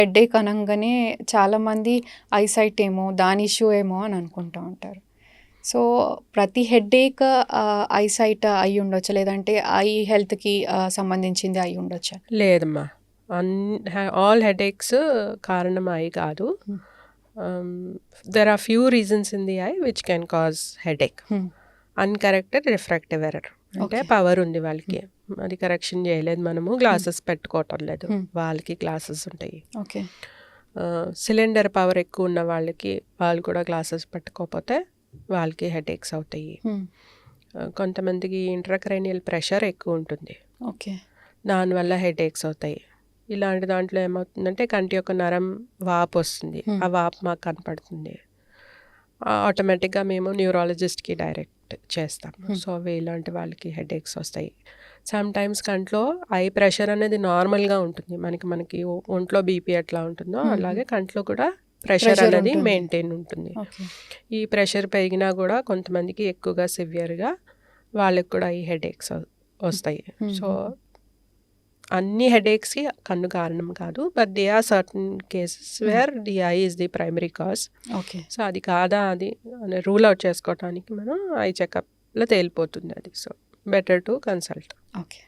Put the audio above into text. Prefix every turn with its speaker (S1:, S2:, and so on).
S1: Headache అనంగానే చాలామంది eyesight ఏమో, దాని ఇష్యూ ఏమో అని అనుకుంటూ ఉంటారు. సో, ప్రతి హెడేక్ ఐసైట్ అయ్యి ఉండొచ్చా? లేదంటే ఐ హెల్త్‌కి సంబంధించింది అయ్యి ఉండొచ్చా?
S2: లేదమ్మా, ఆల్ హెడేక్స్ కారణం ఐ కాదు. There are few reasons in the eye which can cause headache. Uncorrected refractive error అంటే
S1: ఓకే.
S2: పవర్ ఉంది వాళ్ళకి, అది కరెక్షన్ చేయలేదు, మనము గ్లాసెస్ పెట్టుకోవటం లేదు, వాళ్ళకి గ్లాసెస్ ఉంటాయి.
S1: ఓకే.
S2: సిలిండర్ పవర్ ఎక్కువ ఉన్న వాళ్ళకి, వాళ్ళు కూడా గ్లాసెస్ పెట్టుకోకపోతే వాళ్ళకి హెడేక్స్ అవుతాయి. కొంతమందికి ఇంట్రాక్రేనియల్ ప్రెషర్ ఎక్కువ ఉంటుంది,
S1: ఓకే.
S2: దానివల్ల హెడేక్స్ అవుతాయి. ఇలాంటి దాంట్లో ఏమవుతుందంటే కంటి యొక్క నరం వాపు వస్తుంది, ఆ వాపు మాకు కనపడుతుంది, ఆటోమేటిక్గా మేము న్యూరాలజిస్ట్కి డైరెక్ట్ చేస్తాము. సో అవి ఇలాంటి వాళ్ళకి హెడేక్స్ వస్తాయి. సమ్ టైమ్స్ కంట్లో ఐ ప్రెషర్ అనేది నార్మల్గా ఉంటుంది, మనకి ఒంట్లో బీపీ ఎట్లా ఉంటుందో అలాగే కంట్లో కూడా ప్రెషర్ అనేది మెయింటైన్ ఉంటుంది. ఈ ప్రెషర్ పెరిగినా కూడా కొంతమందికి ఎక్కువగా సివియర్గా వాళ్ళకి కూడా ఈ హెడేక్స్ వస్తాయి. సో అన్ని హెడేక్స్కి కన్ను కారణం కాదు, but they are certain cases where the eye is the primary cause. So అది కాదా అది రూల్ అవుట్ చేసుకోవటానికి మనం ఐ చెకప్లో తేలిపోతుంది అది. So better to consult.
S1: Okay.